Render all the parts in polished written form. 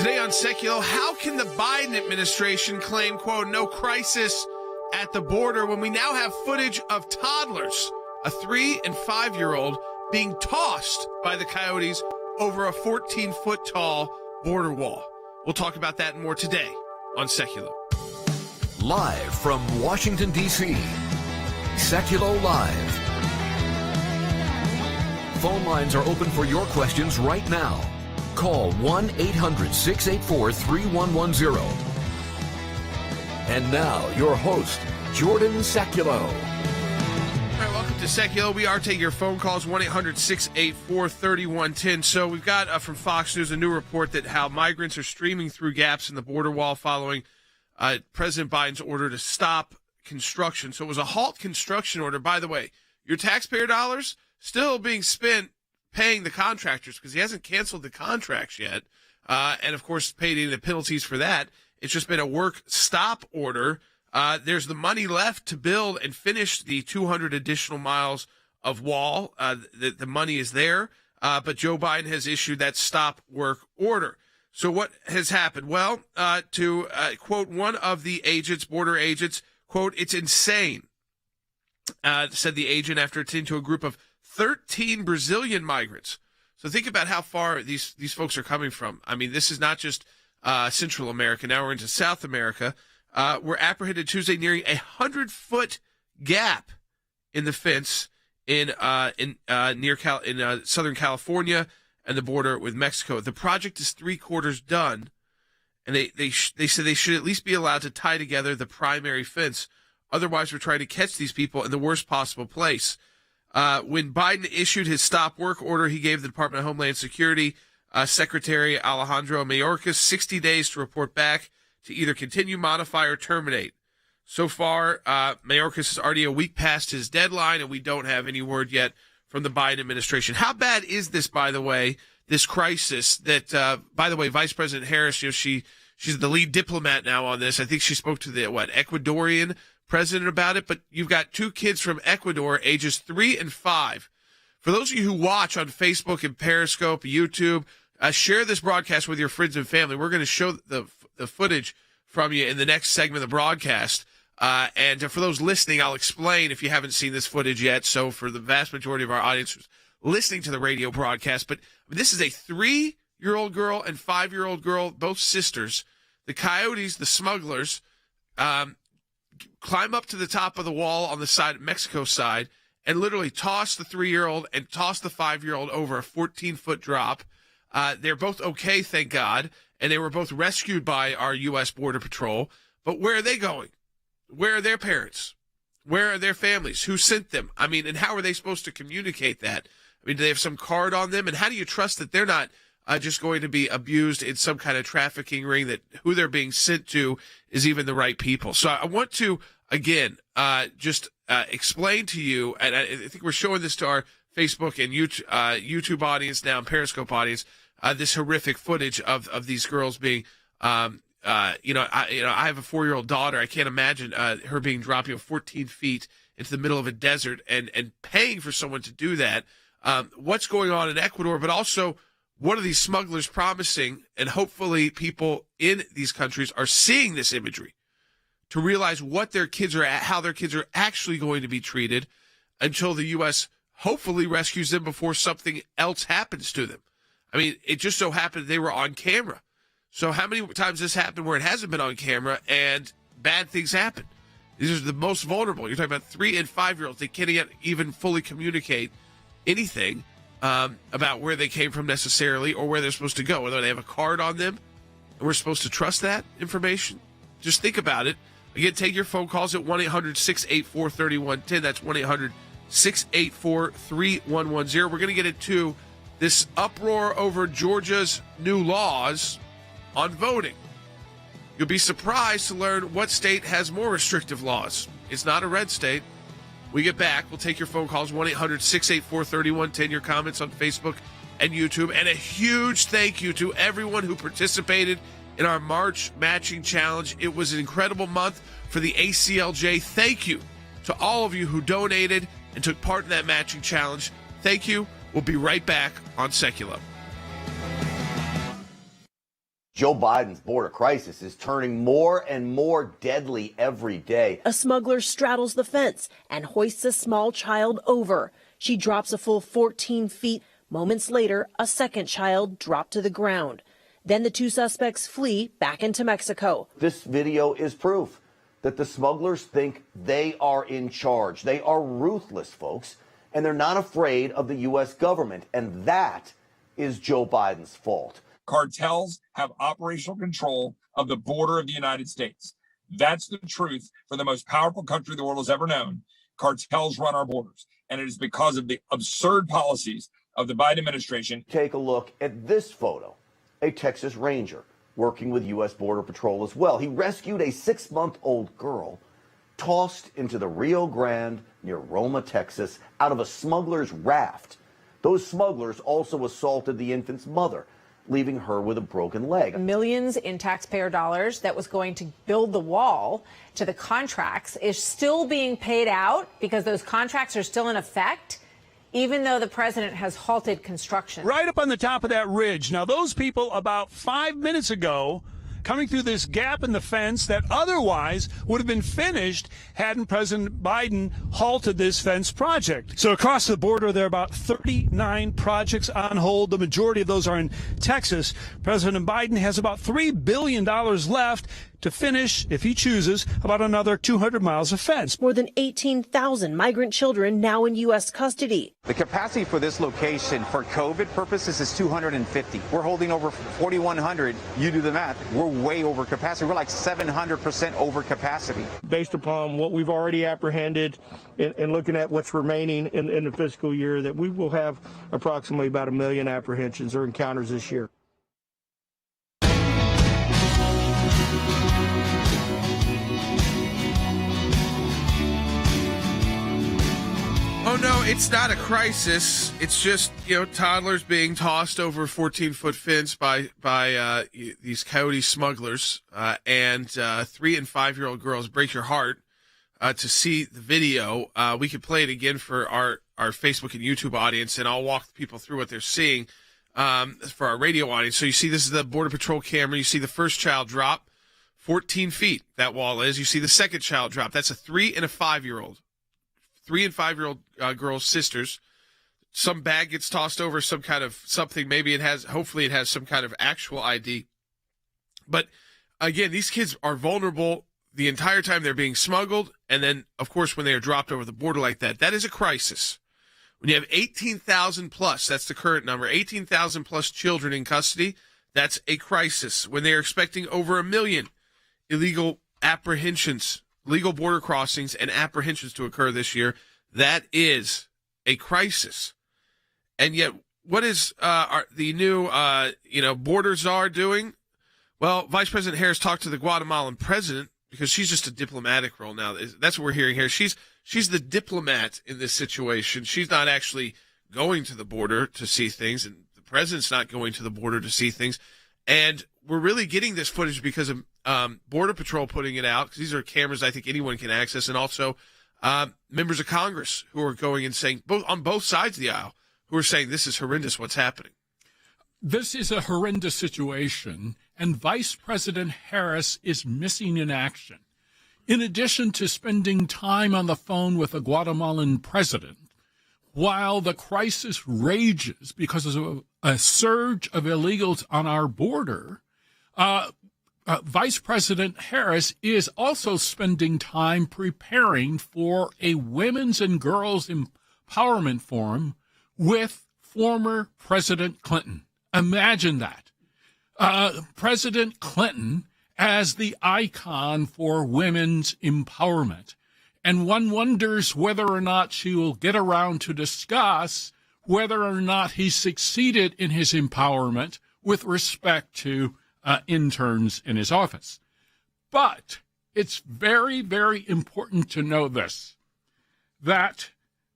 Today on Sekulow, how can the Biden administration claim, quote, no crisis at the border when we now have footage of toddlers, a 3- and 5-year-old, being tossed by the coyotes over a 14-foot tall border wall? We'll talk about that and more today on Sekulow. Live from Washington, D.C., Sekulow Live. Phone lines are open for your questions right now. Call 1-800-684-3110. And now, your host, Jordan Sekulow. All right, welcome to Sekulow. We are taking your phone calls, 1-800-684-3110. So we've got from Fox News a new report that how migrants are streaming through gaps in the border wall following President Biden's order to stop construction. So it was a halt construction order. By the way, your taxpayer dollars still being spent paying the contractors because he hasn't canceled the contracts yet. And, of course, paid any of the penalties for that. It's just been a work stop order. There's the money left to build and finish the 200 additional miles of wall. The money is there, but Joe Biden has issued that stop work order. So what has happened? Well, to quote one of the agents, border agents, quote, it's insane, said the agent after attending to a group of 13 Brazilian migrants. So think about how far these folks are coming from. I mean, this is not just Central America. Now we're into South America. Were apprehended Tuesday nearing a 100-foot gap in the fence in Southern California and the border with Mexico. The project is 3/4 done, and they said they should at least be allowed to tie together the primary fence. Otherwise, we're trying to catch these people in the worst possible place. When Biden issued his stop work order, he gave the Department of Homeland Security Secretary Alejandro Mayorkas 60 days to report back to either continue, modify, or terminate. So far, Mayorkas is already a week past his deadline, and we don't have any word yet from the Biden administration. How bad is this, by the way, this crisis that, by the way, Vice President Harris, she's the lead diplomat now on this. I think she spoke to the, Ecuadorian president about it, but you've got 2 kids from Ecuador, ages 3 and 5. For those of you who watch on Facebook and Periscope, YouTube, share this broadcast with your friends and family. We're going to show the footage from you in the next segment of the broadcast. And for those listening, I'll explain if you haven't seen this footage yet. So for the vast majority of our audience who's listening to the radio broadcast, but this is a 3-year-old girl and 5-year-old girl, both sisters. The coyotes, the smugglers, climb up to the top of the wall on the side, Mexico side, and literally toss the 3-year-old and toss the 5-year-old over a 14-foot drop. They're both okay, thank God, and they were both rescued by our U.S. Border Patrol. But where are they going? Where are their parents? Where are their families? Who sent them? I mean, and how are they supposed to communicate that? I mean, do they have some card on them? And how do you trust that they're not just going to be abused in some kind of trafficking ring, that who they're being sent to is even the right people? So I want to, again, just explain to you, and I think we're showing this to our Facebook and YouTube audience now, and Periscope audience, this horrific footage of these girls being, I have a 4-year-old daughter. I can't imagine her being dropped 14 feet into the middle of a desert and paying for someone to do that. What's going on in Ecuador, but also what are these smugglers promising? And hopefully people in these countries are seeing this imagery to realize what their kids are, how their kids are actually going to be treated until the U.S. hopefully rescues them before something else happens to them. I mean, it just so happened they were on camera. So how many times this happened where it hasn't been on camera and bad things happen? These are the most vulnerable. You're talking about 3- and 5-year-olds. They can't even fully communicate anything about where they came from necessarily or where they're supposed to go, whether they have a card on them, and we're supposed to trust that information. Just think about it. Again, take your phone calls at 1-800-684-3110. That's 1-800-684-3110. We're going to get into this uproar over Georgia's new laws on voting. You'll be surprised to learn what state has more restrictive laws. It's not a red state. We get back. We'll take your phone calls, 1-800-684-3110, your comments on Facebook and YouTube. And a huge thank you to everyone who participated in our March matching challenge. It was an incredible month for the ACLJ. Thank you to all of you who donated and took part in that matching challenge. Thank you. We'll be right back on Sekulow. Joe Biden's border crisis is turning more and more deadly every day. A smuggler straddles the fence and hoists a small child over. She drops a full 14 feet. Moments later, a second child dropped to the ground. Then the two suspects flee back into Mexico. This video is proof that the smugglers think they are in charge. They are ruthless, folks, and they're not afraid of the U.S. government. And that is Joe Biden's fault. Cartels have operational control of the border of the United States. That's the truth for the most powerful country the world has ever known. Cartels run our borders, and it is because of the absurd policies of the Biden administration. Take a look at this photo. A Texas Ranger working with U.S. Border Patrol as well. He rescued a 6-month-old girl tossed into the Rio Grande near Roma, Texas, out of a smuggler's raft. Those smugglers also assaulted the infant's mother, leaving her with a broken leg. Millions in taxpayer dollars that was going to build the wall to the contracts is still being paid out because those contracts are still in effect, even though the president has halted construction. Right up on the top of that ridge. Now, those people about 5 minutes ago coming through this gap in the fence that otherwise would have been finished hadn't President Biden halted this fence project. So across the border, there are about 39 projects on hold. The majority of those are in Texas. President Biden has about $3 billion left to finish, if he chooses, about another 200 miles of fence. More than 18,000 migrant children now in U.S. custody. The capacity for this location for COVID purposes is 250. We're holding over 4,100. You do the math. We're way over capacity. We're like 700% over capacity. Based upon what we've already apprehended and looking at what's remaining in the fiscal year, that we will have approximately about 1 million apprehensions or encounters this year. Oh, no, it's not a crisis. It's just, toddlers being tossed over a 14-foot fence by these coyote smugglers, and 3 and 5-year-old girls. Breaks your heart to see the video. We could play it again for our Facebook and YouTube audience, and I'll walk people through what they're seeing for our radio audience. So you see this is the Border Patrol camera. You see the first child drop 14 feet, that wall is. You see the second child drop. That's a 3 and a 5-year-old. 3 and 5-year-old girls, sisters. Some bag gets tossed over, some kind of something. Maybe hopefully it has some kind of actual ID. But again, these kids are vulnerable the entire time they're being smuggled. And then, of course, when they are dropped over the border like that, that is a crisis. When you have 18,000 plus, that's the current number, 18,000 plus children in custody, that's a crisis. When they are expecting over 1 million illegal apprehensions, legal border crossings and apprehensions to occur this year, that is a crisis. And yet, what is the new, border czar doing? Well, Vice President Harris talked to the Guatemalan president because she's just a diplomatic role now. That's what we're hearing here. She's the diplomat in this situation. She's not actually going to the border to see things, and the president's not going to the border to see things. And we're really getting this footage because of Border Patrol putting it out, because these are cameras I think anyone can access, and also members of Congress who are going and saying, on both sides of the aisle, who are saying this is horrendous what's happening. This is a horrendous situation, and Vice President Harris is missing in action. In addition to spending time on the phone with the Guatemalan president, while the crisis rages because of a surge of illegals on our border, Vice President Harris is also spending time preparing for a women's and girls empowerment forum with former President Clinton. Imagine that. President Clinton as the icon for women's empowerment. And one wonders whether or not she will get around to discuss whether or not he succeeded in his empowerment with respect to interns in his office. But it's very, very important to know this, that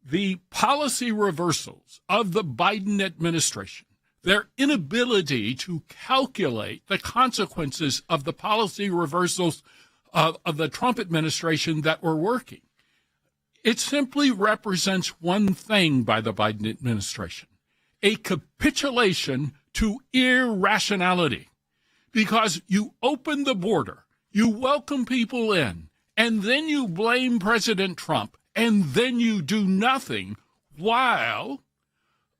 the policy reversals of the Biden administration, their inability to calculate the consequences of the policy reversals of the Trump administration that were working, it simply represents one thing by the Biden administration: a capitulation to irrationality. because you open the border, you welcome people in, and then you blame President Trump, and then you do nothing while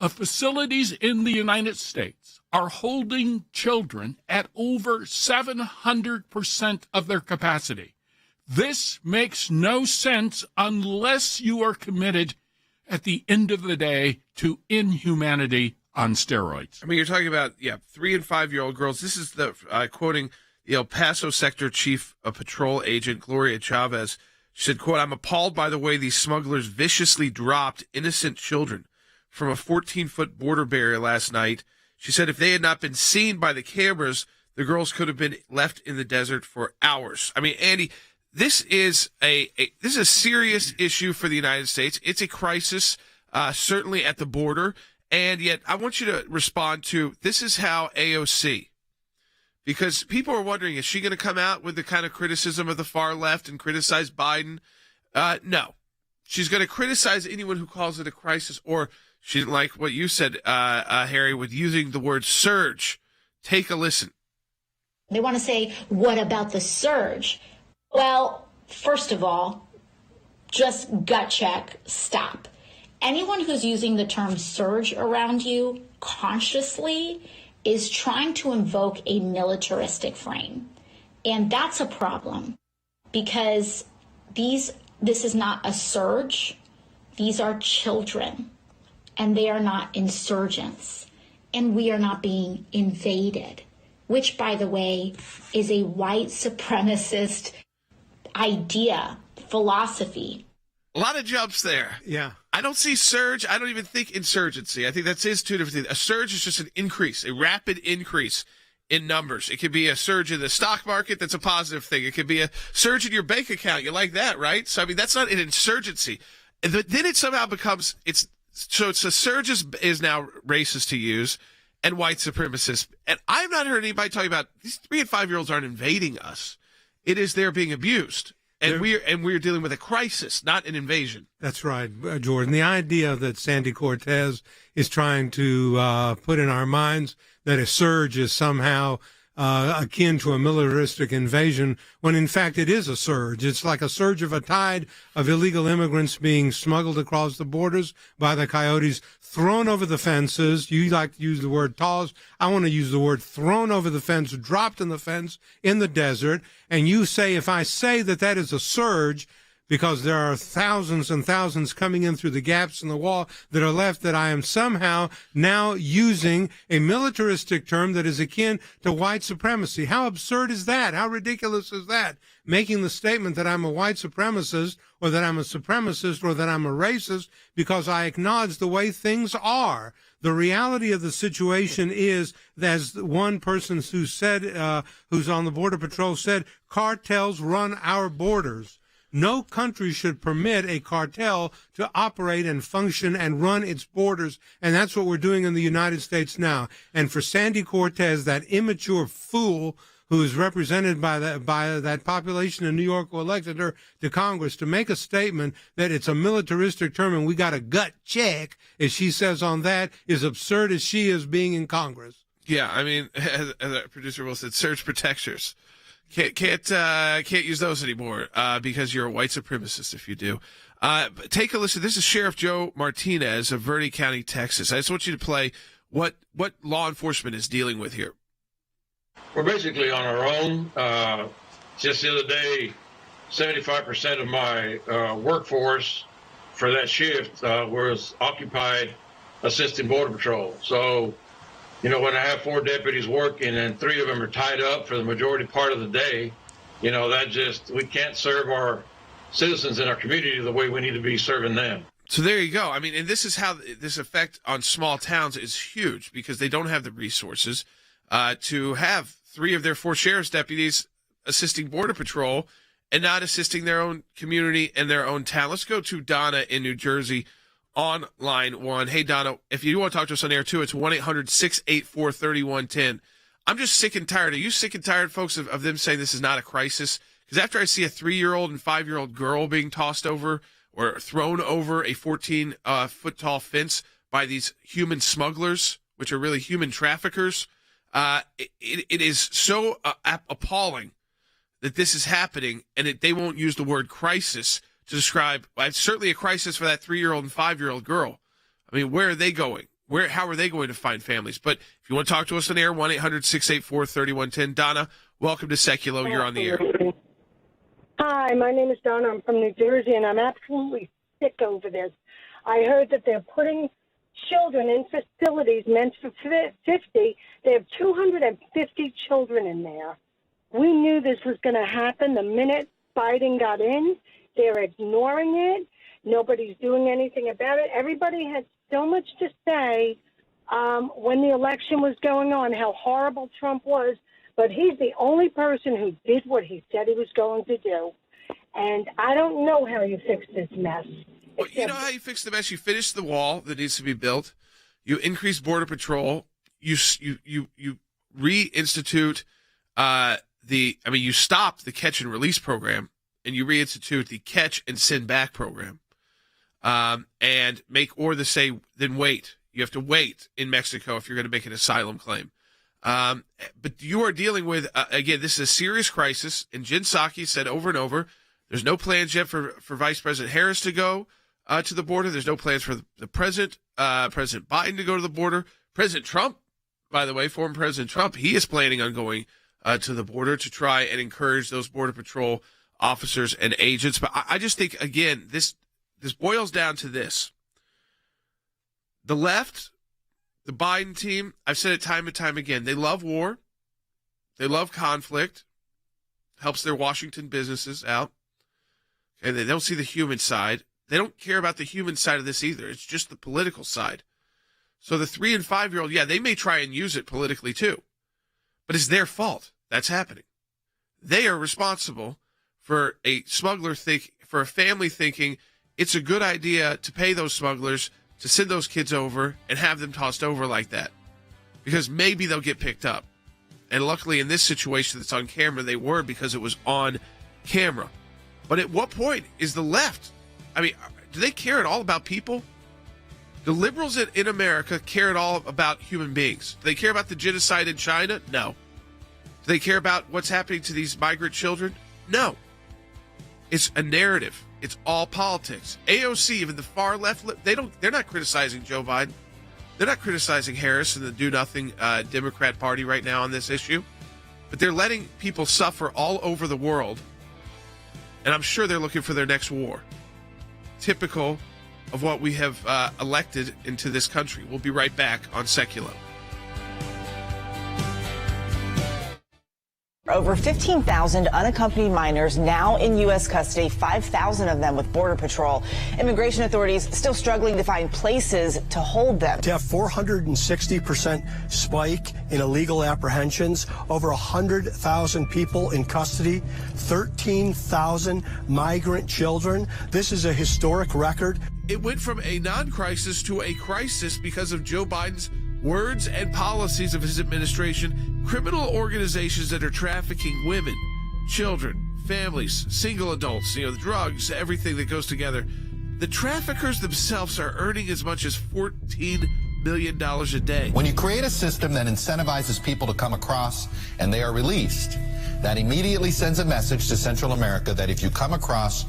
facilities in the United States are holding children at over 700% of their capacity. This makes no sense unless you are committed at the end of the day to inhumanity on steroids. I mean, you're talking about, 3 and 5-year-old girls. This is the quoting the El Paso sector chief of patrol agent Gloria Chavez. She said, quote, "I'm appalled by the way these smugglers viciously dropped innocent children from a 14-foot border barrier last night." She said if they had not been seen by the cameras, the girls could have been left in the desert for hours. I mean, Andy, this is a serious issue for the United States. It's a crisis, certainly at the border. And yet I want you to respond to, this is how AOC, because people are wondering, is she going to come out with the kind of criticism of the far left and criticize Biden? No. She's going to criticize anyone who calls it a crisis, or she didn't like what you said, Harry, with using the word surge. Take a listen. They want to say, what about the surge? Well, first of all, just gut check, stop. Anyone who's using the term surge around you consciously is trying to invoke a militaristic frame. And that's a problem because this is not a surge. These are children and they are not insurgents and we are not being invaded, which, by the way, is a white supremacist idea, philosophy. A lot of jumps there. Yeah. I don't see surge. I don't even think insurgency. I think that's two different things. A surge is just an increase, a rapid increase in numbers. It could be a surge in the stock market. That's a positive thing. It could be a surge in your bank account. You like that, right? So, I mean, that's not an insurgency. And then it somehow becomes, it's a surge is now racist to use and white supremacist. And I've not heard anybody talking about these 3 and 5-year-olds aren't invading us. It is they're being abused. And we're dealing with a crisis, not an invasion. That's right, Jordan. The idea that Sandy Cortez is trying to put in our minds that a surge is somehow akin to a militaristic invasion, when in fact it is a surge. It's like a surge of a tide of illegal immigrants being smuggled across the borders by the coyotes, thrown over the fences. You like to use the word tossed. I want to use the word thrown over the fence, dropped in the fence in the desert. And you say, if I say that that is a surge, because there are thousands and thousands coming in through the gaps in the wall that are left, that I am somehow now using a militaristic term that is akin to white supremacy. How absurd is that? How ridiculous is that? Making the statement that I'm a white supremacist or that I'm a supremacist or that I'm a racist because I acknowledge the way things are. The reality of the situation is, as one person who said, who's on the Border Patrol said, cartels run our borders. No country should permit a cartel to operate and function and run its borders, and that's what we're doing in the United States now. And for Sandy Cortez, that immature fool who is represented by that population in New York who elected her to Congress, to make a statement that it's a militaristic term and we got a gut check, as she says on that, is absurd as she is being in Congress. Yeah, I mean, as producer Will said, surge protectors. Can't use those anymore because you're a white supremacist if you do. Take a listen. This is Sheriff Joe Martinez of Verde County, Texas. I just want you to play what law enforcement is dealing with here. We're basically on our own. Just the other day, 75% of my workforce for that shift was occupied assisting Border Patrol. So, you know, when I have 4 deputies working and 3 of them are tied up for the majority part of the day, you know, we can't serve our citizens in our community the way we need to be serving them. So there you go. I mean, and this is how this effect on small towns is huge because they don't have the resources to have 3 of their 4 sheriff's deputies assisting Border Patrol and not assisting their own community and their own town. Let's go to Donna in New Jersey on line 1. Hey, Donna, if you want to talk to us on air, too, it's 1-800-684-3110. I'm just sick and tired. Are you sick and tired, folks, of them saying this is not a crisis? Because after I see a 3-year-old and 5-year-old girl being tossed over or thrown over a 14-foot-tall fence by these human smugglers, which are really human traffickers, It is so appalling that this is happening, and they won't use the word crisis to describe. It's certainly a crisis for that 3-year-old and 5-year-old girl. I mean, where are they going? How are they going to find families? But if you want to talk to us on air, 1-800-684-3110. Donna, welcome to Sekulow. You're on the air. Hi, my name is Donna. I'm from New Jersey, and I'm absolutely sick over this. I heard that they're putting children in facilities meant for 50. They have 250 children in there. We knew this was going to happen the minute Biden got in. They're ignoring it. Nobody's doing anything about it. Everybody had so much to say when the election was going on, how horrible Trump was, but he's the only person who did what he said he was going to do. And I don't know how you fix this mess. Well, you know how you fix the mess? You finish the wall that needs to be built. You increase Border Patrol. You reinstitute you stop the catch and release program, and you reinstitute the catch and send back program. And then wait. You have to wait in Mexico if you're going to make an asylum claim. But you are dealing with, again, this is a serious crisis. And Jen Psaki said over and over, there's no plans yet for Vice President Harris to go to the border. There's no plans for the President Biden to go to the border. President Trump, by the way, former President Trump, he is planning on going to the border to try and encourage those Border Patrol officers and agents. But I just think, again, this boils down to this. The left, the Biden team, I've said it time and time again, they love war. They love conflict. Helps their Washington businesses out. And they don't see the human side. They don't care about the human side of this either. It's just the political side. So the 3- and 5-year-old, yeah, they may try and use it politically too. But it's their fault that's happening. They are responsible for a family thinking it's a good idea to pay those smugglers to send those kids over and have them tossed over like that. Because maybe they'll get picked up. And luckily in this situation that's on camera, they were, because it was on camera. But at what point is the left? I mean, do they care at all about people? The liberals in America care at all about human beings. Do they care about the genocide in China? No. Do they care about what's happening to these migrant children? No. It's a narrative. It's all politics. AOC, even the far left, they're not criticizing Joe Biden. They're not criticizing Harris and the do-nothing Democrat Party right now on this issue. But they're letting people suffer all over the world. And I'm sure they're looking for their next war. Typical of what we have elected into this country. We'll be right back on Sekulow. Over 15,000 unaccompanied minors now in U.S. custody, 5,000 of them with Border Patrol. Immigration authorities still struggling to find places to hold them. To have 460% spike in illegal apprehensions, over 100,000 people in custody, 13,000 migrant children. This is a historic record. It went from a non-crisis to a crisis because of Joe Biden's words and policies of his administration. Criminal organizations that are trafficking women, children, families, single adults, the drugs, everything that goes together. The traffickers themselves are earning as much as $14 million a day. When you create a system that incentivizes people to come across and they are released, that immediately sends a message to Central America that if you come across,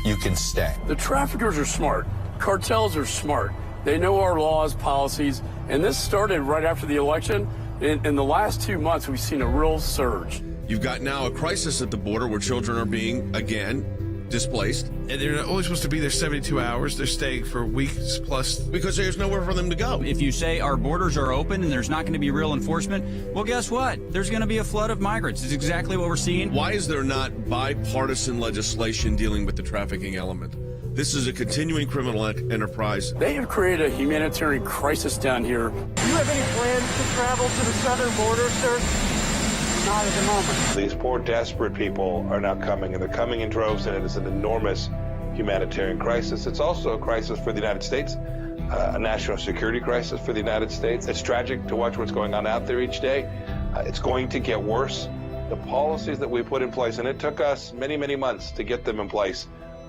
you can stay. The traffickers are smart. Cartels are smart. They know our laws, policies, and this started right after the election. In the last 2 months, we've seen a real surge. You've got now a crisis at the border where children are being, again, displaced. And they're only supposed to be there 72 hours. They're staying for weeks plus. Because there's nowhere for them to go. If you say our borders are open and there's not going to be real enforcement, well, guess what? There's going to be a flood of migrants. It's exactly what we're seeing. Why is there not bipartisan legislation dealing with the trafficking element? This is a continuing criminal enterprise. They have created a humanitarian crisis down here. Do you have any plans to travel to the southern border, sir? Not at the moment. These poor, desperate people are now coming, and they're coming in droves, and it is an enormous humanitarian crisis. It's also a crisis for the United States, a national security crisis for the United States. It's tragic to watch what's going on out there each day. It's going to get worse. The policies that we put in place, and it took us many, many months to get them in place,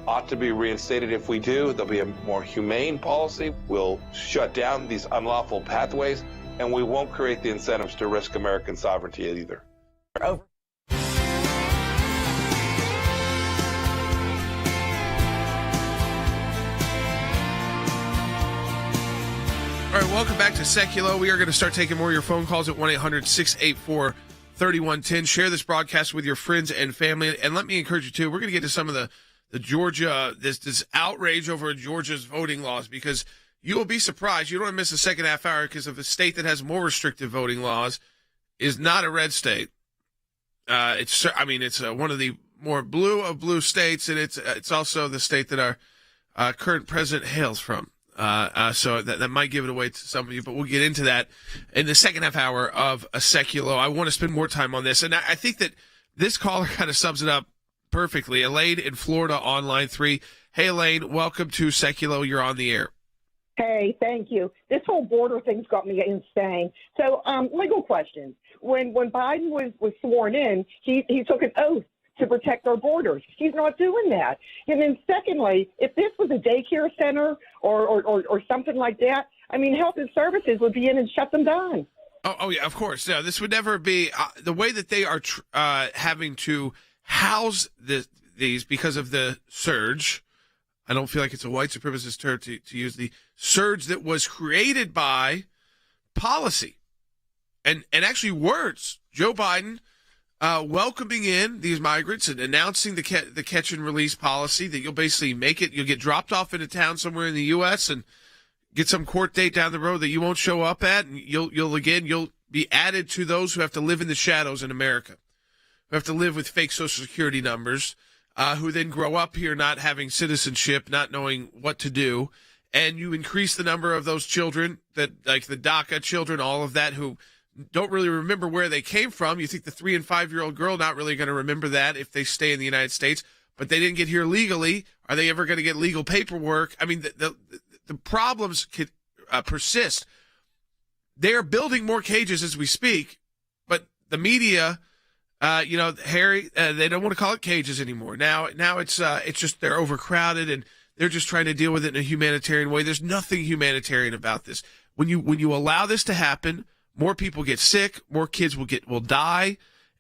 ought to be reinstated. If we do, there'll be a more humane policy. We'll shut down these unlawful pathways. and we won't create the incentives to risk American sovereignty either. Over. All right, welcome back to Sekulow. We are going to start taking more of your phone calls at 1-800-684-3110. Share this broadcast with your friends and family. And let me encourage you, too, we're going to get to some of the Georgia, this outrage over Georgia's voting laws, because you will be surprised. You don't want to miss the second half hour, because of a state that has more restrictive voting laws is not a red state. It's one of the more blue of blue states, and it's also the state that our current president hails from. So that might give it away to some of you, but we'll get into that in the second half hour of a Sekulow. I want to spend more time on this, and I think that this caller kind of sums it up perfectly. Elaine in Florida on line 3. Hey, Elaine, welcome to Sekulow. You're on the air. Hey, thank you. This whole border thing's got me insane. So, legal questions. When Biden was sworn in, he took an oath to protect our borders. He's not doing that. And then secondly, if this was a daycare center or something like that, I mean, Health and Services would be in and shut them down. Oh yeah, of course. Yeah, this would never be the way that they are having to house these because of the surge. I don't feel like it's a white supremacist term to use the surge that was created by policy and actually words. Joe Biden welcoming in these migrants and announcing the catch and release policy that you'll basically you'll get dropped off in a town somewhere in the U.S. and get some court date down the road that you won't show up at, and you'll be added to those who have to live in the shadows in America, who have to live with fake Social Security numbers, who then grow up here not having citizenship, not knowing what to do, and you increase the number of those children that, like the DACA children, all of that, who don't really remember where they came from. You think the 3- and 5-year-old girl not really going to remember that if they stay in the United States, but they didn't get here legally. Are they ever going to get legal paperwork? I mean, the problems could persist. They are building more cages as we speak, but the media, Harry, they don't want to call it cages anymore. Now it's just they're overcrowded and they're just trying to deal with it in a humanitarian way. There's nothing humanitarian about this. When you allow this to happen, more people get sick, more kids will die,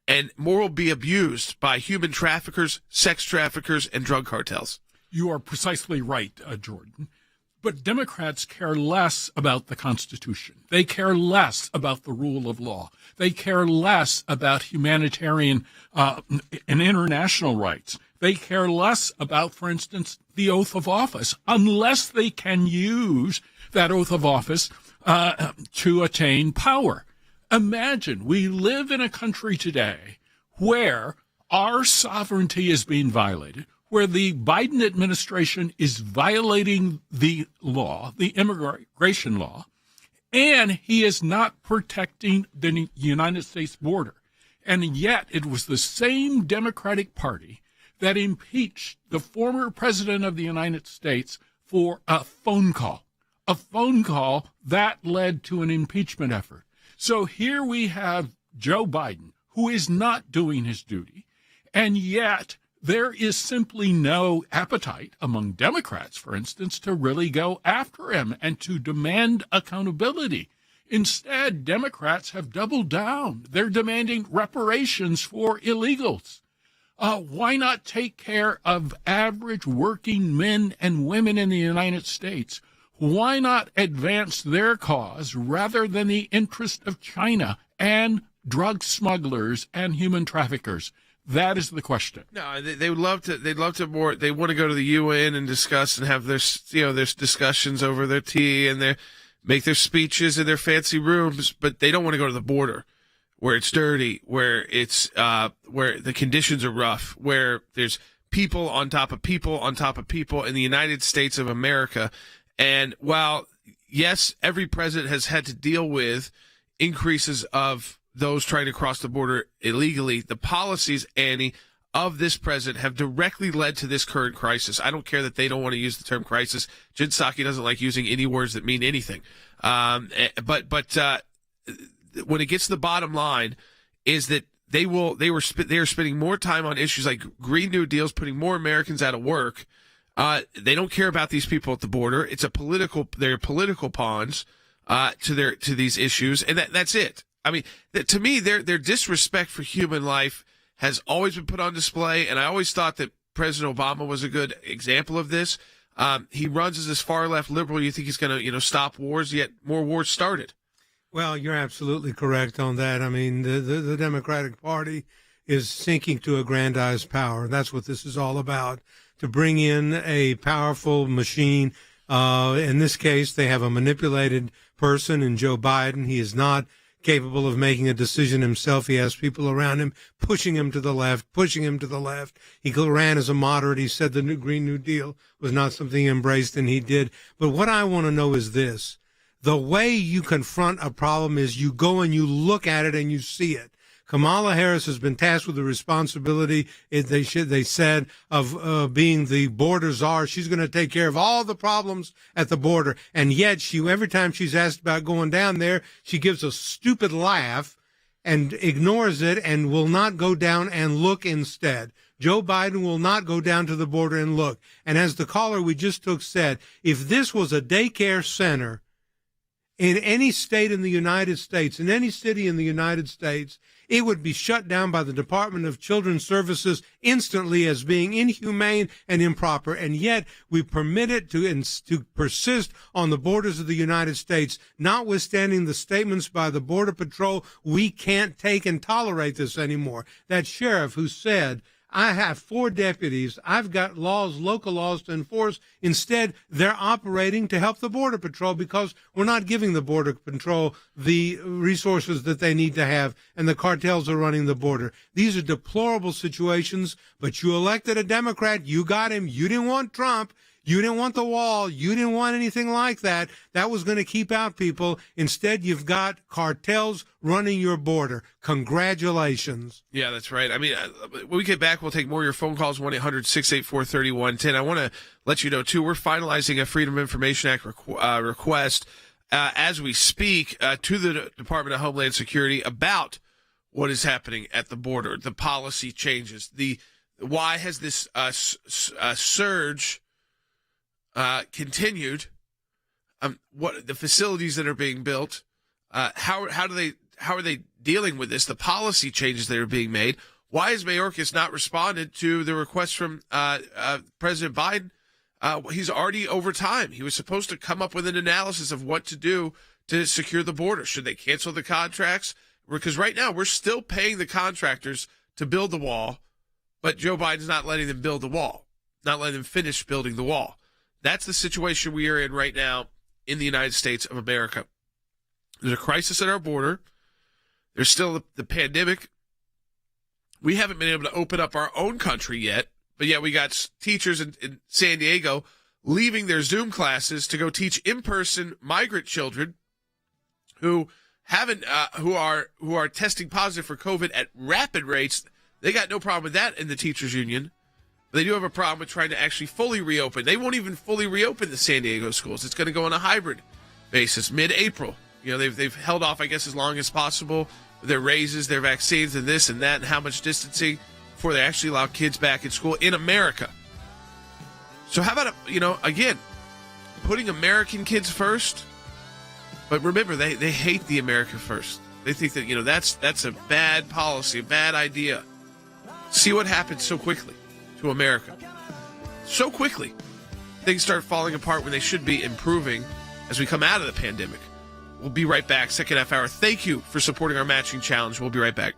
and more will be abused by human traffickers, sex traffickers, and drug cartels. You are precisely right, Jordan. But Democrats care less about the Constitution. They care less about the rule of law. They care less about humanitarian and international rights. They care less about, for instance, the oath of office, unless they can use that oath of office to attain power. Imagine we live in a country today where our sovereignty is being violated, where the Biden administration is violating the law, the immigration law, and he is not protecting the United States border. And yet it was the same Democratic Party that impeached the former president of the United States for a phone call that led to an impeachment effort. So here we have Joe Biden, who is not doing his duty, and yet there is simply no appetite among Democrats, for instance, to really go after him and to demand accountability. Instead, Democrats have doubled down. They're demanding reparations for illegals. Why not take care of average working men and women in the United States? Why not advance their cause rather than the interest of China and drug smugglers and human traffickers? That is the question. No, they would love to. They'd love to more. They want to go to the UN and discuss and have their discussions over their tea and make their speeches in their fancy rooms, but they don't want to go to the border, where it's dirty, where it's where the conditions are rough, where there's people on top of people on top of people in the United States of America. And while, yes, every president has had to deal with increases of those trying to cross the border illegally, the policies, Annie, of this president have directly led to this current crisis. I don't care that they don't want to use the term crisis. Jen Psaki doesn't like using any words that mean anything. But when it gets to the bottom line is that they are spending more time on issues like Green New Deals, putting more Americans out of work. They don't care about these people at the border. They're political pawns. to these issues, and that's it. I mean, to me, their disrespect for human life has always been put on display, and I always thought that President Obama was a good example of this. He runs as this far left liberal. You think he's going to, stop wars? Yet more wars started. Well, you're absolutely correct on that. I mean, the Democratic Party is seeking to aggrandize power. That's what this is all about, to bring in a powerful machine. In this case, they have a manipulated person in Joe Biden. He is not capable of making a decision himself. He has people around him pushing him to the left, pushing him to the left. He ran as a moderate. He said the new Green New Deal was not something he embraced, and he did. But what I want to know is this. The way you confront a problem is you go and you look at it and you see it. Kamala Harris has been tasked with the responsibility, they said, of being the border czar. She's going to take care of all the problems at the border. And yet, every time she's asked about going down there, she gives a stupid laugh and ignores it and will not go down and look instead. Joe Biden will not go down to the border and look. And as the caller we just took said, if this was a daycare center in any state in the United States, in any city in the United States, it would be shut down by the Department of Children's Services instantly as being inhumane and improper. And yet we permit it to persist on the borders of the United States, notwithstanding the statements by the Border Patrol, we can't take and tolerate this anymore. That sheriff who said, I have 4 deputies. I've got local laws to enforce. Instead, they're operating to help the Border Patrol because we're not giving the Border Patrol the resources that they need to have, and the cartels are running the border. These are deplorable situations, but you elected a Democrat. You got him. You didn't want Trump. You didn't want the wall. You didn't want anything like that. That was going to keep out people. Instead, you've got cartels running your border. Congratulations. Yeah, that's right. I mean, when we get back, we'll take more of your phone calls, 1-800-684-3110. I want to let you know, too, we're finalizing a Freedom of Information Act request as we speak to the Department of Homeland Security about what is happening at the border, the policy changes, why has this surge continued, what the facilities that are being built, how are they dealing with this, the policy changes that are being made. Why has Mayorkas not responded to the request from President Biden? He's already over time. He was supposed to come up with an analysis of what to do to secure the border. Should they cancel the contracts? Because right now we're still paying the contractors to build the wall, but Joe Biden's not letting them build the wall, not letting them finish building the wall. That's the situation we are in right now in the United States of America. There's a crisis at our border. There's still the pandemic. We haven't been able to open up our own country yet, but yet we got teachers in San Diego leaving their Zoom classes to go teach in-person migrant children who are testing positive for COVID at rapid rates. They got no problem with that in the teachers union. They do have a problem with trying to actually fully reopen. They won't even fully reopen the San Diego schools. It's going to go on a hybrid basis mid-April. They've held off, I guess, as long as possible with their raises, their vaccines, and this and that, and how much distancing before they actually allow kids back in school in America. So how about, again, putting American kids first? But remember, they hate the America first. They think that, that's a bad policy, a bad idea. See what happens so quickly to America. So quickly. Things start falling apart when they should be improving as we come out of the pandemic. We'll be right back. Second half hour. Thank you for supporting our matching challenge. We'll be right back.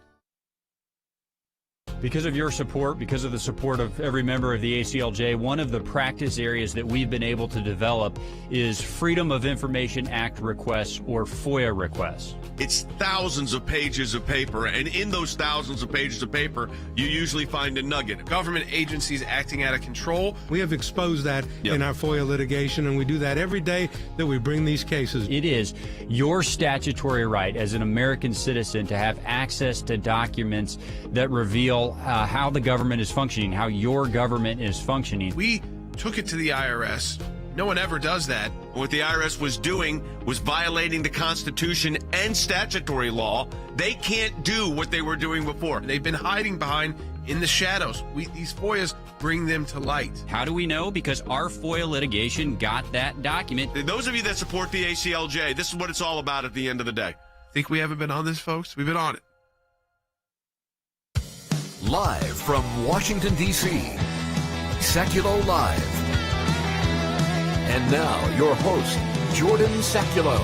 Because of your support, because of the support of every member of the ACLJ, one of the practice areas that we've been able to develop is Freedom of Information Act requests, or FOIA requests. It's thousands of pages of paper, and in those thousands of pages of paper, you usually find a nugget. Government agencies acting out of control. We have exposed that in our FOIA litigation, and we do that every day that we bring these cases. It is your statutory right as an American citizen to have access to documents that reveal how the government is functioning, how your government is functioning. We took it to the IRS. No one ever does that. What the IRS was doing was violating the Constitution and statutory law. They can't do what they were doing before. They've been hiding behind in the shadows. These FOIAs bring them to light. How do we know? Because our FOIA litigation got that document. Those of you that support the ACLJ, this is what it's all about at the end of the day. Think we haven't been on this, folks? We've been on it. Live from Washington, D.C., Sekulow Live. And now, your host, Jordan Sekulow.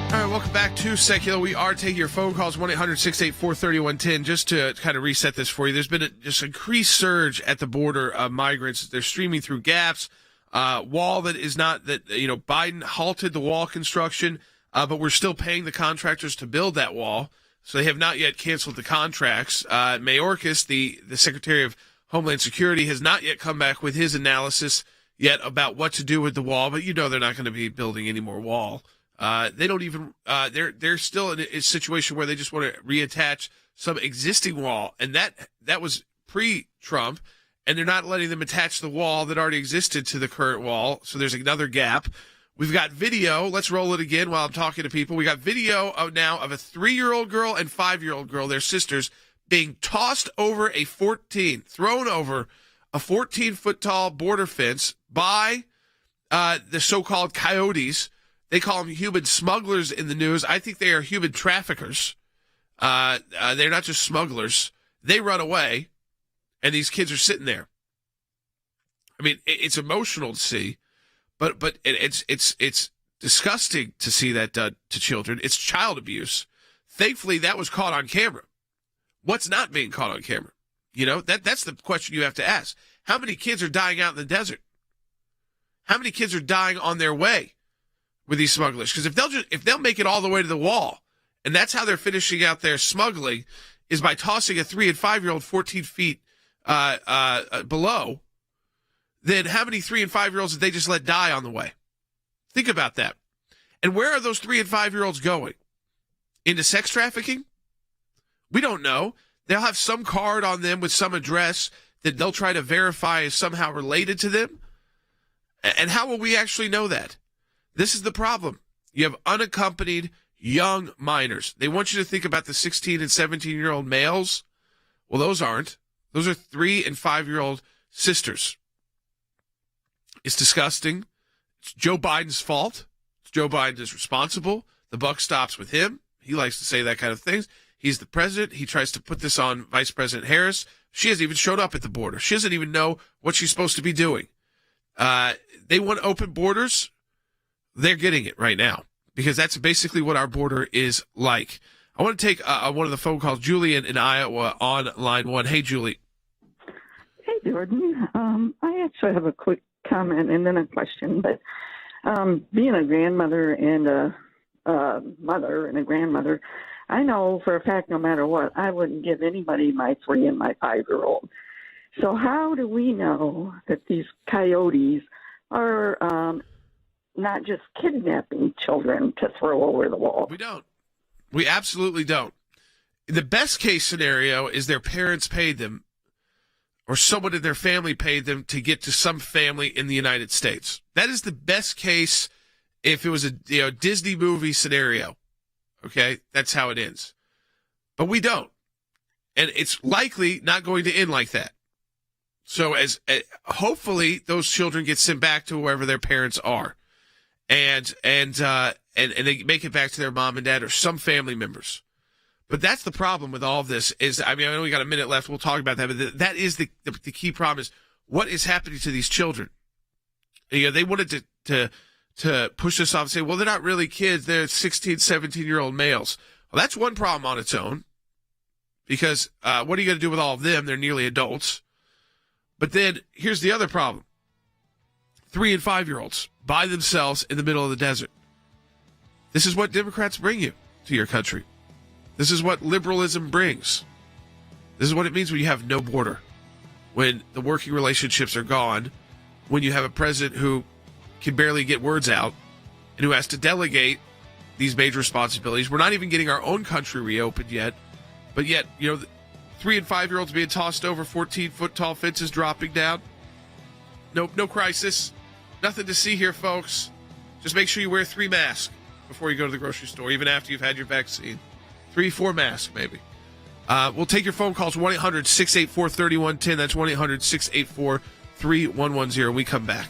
All right, welcome back to Sekulow. We are taking your phone calls, 1-800-684-3110. Just to kind of reset this for you, there's been just increased surge at the border of migrants. They're streaming through gaps. Wall that is not, that, Biden halted the wall construction, but we're still paying the contractors to build that wall. So they have not yet canceled the contracts. Mayorkas, the Secretary of Homeland Security, has not yet come back with his analysis yet about what to do with the wall, but they're not going to be building any more wall. They don't even, they're still in a situation where they just want to reattach some existing wall, and that was pre-Trump, and they're not letting them attach the wall that already existed to the current wall, so there's another gap. We've got video. Let's roll it again while I'm talking to people. We got video now of a 3-year-old girl and 5-year-old girl, their sisters, being tossed over thrown over a 14-foot tall border fence by the so-called coyotes. They call them human smugglers in the news. I think they are human traffickers. They're not just smugglers. They run away, and these kids are sitting there. I mean, it's emotional to see, but it's disgusting to see that done to children. It's child abuse. Thankfully, that was caught on camera. What's not being caught on camera? That's the question you have to ask. How many kids are dying out in the desert? How many kids are dying on their way with these smugglers? Because if they'll make it all the way to the wall, and that's how they're finishing out their smuggling, is by tossing a 3 and 5-year-old 14 feet below, then how many 3 and 5-year-olds did they just let die on the way? Think about that. And where are those 3 and 5-year-olds going? Into sex trafficking? We don't know. They'll have some card on them with some address that they'll try to verify is somehow related to them. And how will we actually know that? This is the problem. You have unaccompanied young minors. They want you to think about the 16 and 17-year-old males. Well, those aren't. Those are 3 and 5-year-old sisters. It's disgusting. It's Joe Biden's fault. Joe Biden is responsible. The buck stops with him. He likes to say that kind of things. He's the president. He tries to put this on Vice President Harris. She hasn't even showed up at the border. She doesn't even know what she's supposed to be doing. They want open borders. They're getting it right now because that's basically what our border is like. I want to take one of the phone calls. Julie in Iowa on line 1. Hey, Julie. Hey, Jordan. I actually have a quick comment and then a question. But being a grandmother and a mother and a grandmother, I know for a fact no matter what, I wouldn't give anybody my 3 and my 5-year-old. So how do we know that these coyotes are not just kidnapping children to throw over the wall? We don't. We absolutely don't. The best case scenario is their parents paid them or someone in their family paid them to get to some family in the United States. That is the best case if it was a Disney movie scenario. Okay, that's how it ends. But we don't. And it's likely not going to end like that. So hopefully those children get sent back to wherever their parents are. And they make it back to their mom and dad or some family members. But that's the problem with all of this is, I know we got a minute left. We'll talk about that. But that is the key problem is what is happening to these children. They wanted to push this off and say, well, they're not really kids. They're 16, 17-year-old males. Well, that's one problem on its own because what are you going to do with all of them? They're nearly adults. But then here's the other problem. 3 and 5-year-olds by themselves in the middle of the desert. This is what Democrats bring you to your country. This is what liberalism brings. This is what it means when you have no border, when the working relationships are gone, when you have a president who can barely get words out and who has to delegate these major responsibilities. We're not even getting our own country reopened yet, but yet, 3 and 5-year-olds being tossed over 14-foot tall fences dropping down. No crisis. Nothing to see here, folks. Just make sure you wear 3 masks before you go to the grocery store, even after you've had your vaccine. 3, 4 masks, maybe. We'll take your phone calls, 1-800-684-3110. That's 1-800-684-3110. We come back.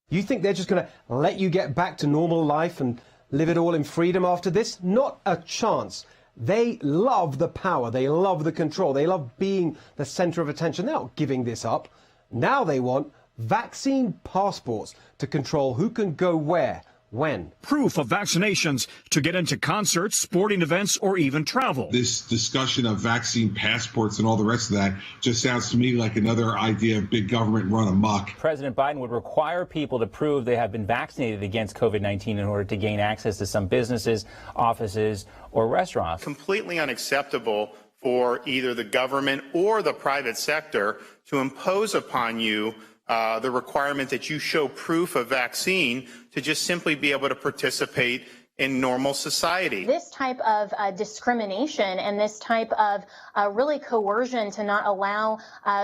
You think they're just going to let you get back to normal life and live it all in freedom after this? Not a chance. They love the power. They love the control. They love being the center of attention. They're not giving this up. Now they want vaccine passports to control who can go where, when. Proof of vaccinations to get into concerts, sporting events, or even travel. This discussion of vaccine passports and all the rest of that just sounds to me like another idea of big government run amok. President Biden would require people to prove they have been vaccinated against COVID-19 in order to gain access to some businesses, offices, or restaurants. Completely unacceptable for either the government or the private sector to impose upon you the requirement that you show proof of vaccine to just simply be able to participate in normal society. This type of discrimination and this type of really coercion to not allow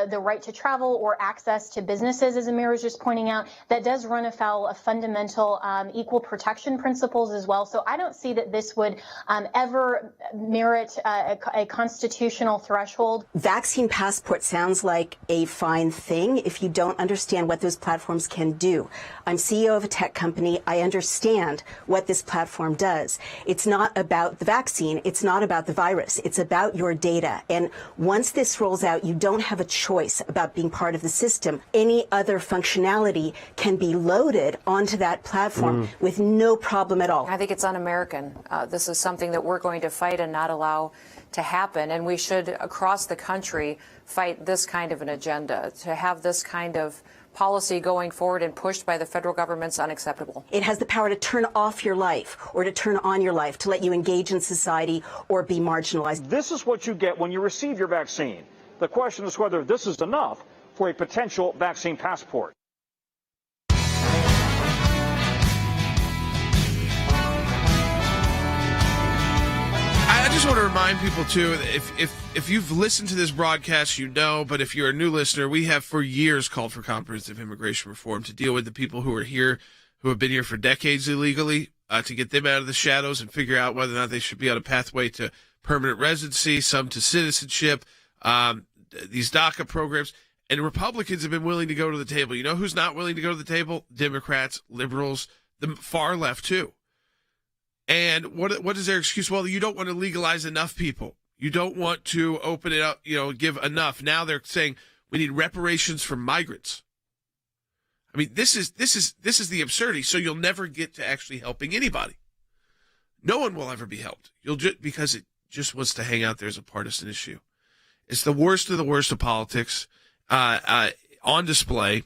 the right to travel or access to businesses, as Amir was just pointing out, that does run afoul of fundamental equal protection principles as well. So I don't see that this would ever merit a constitutional threshold. Vaccine passport sounds like a fine thing if you don't understand what those platforms can do. I'm CEO of a tech company. I understand what this platform does. It's not about the vaccine. It's not about the virus. It's about your data. And once this rolls out, you don't have a choice about being part of the system. Any other functionality can be loaded onto that platform with no problem at all. I think it's un-American. This is something that we're going to fight and not allow to happen. And we should, across the country, fight this kind of an agenda. To have this kind of policy going forward and pushed by the federal government's unacceptable. It has the power to turn off your life or to turn on your life, to let you engage in society or be marginalized. This is what you get when you receive your vaccine. The question is whether this is enough for a potential vaccine passport. I just want to remind people, too, if you've listened to this broadcast, you know, but if you're a new listener, we have for years called for comprehensive immigration reform to deal with the people who are here, who have been here for decades illegally, to get them out of the shadows and figure out whether or not they should be on a pathway to permanent residency, some to citizenship, these DACA programs. And Republicans have been willing to go to the table. You know who's not willing to go to the table? Democrats, liberals, the far left, too. And what is their excuse? Well, you don't want to legalize enough people. You don't want to open it up, give enough. Now they're saying we need reparations for migrants. I mean, this is the absurdity. So you'll never get to actually helping anybody. No one will ever be helped. Because it just wants to hang out there as a partisan issue. It's the worst of the worst of politics on display.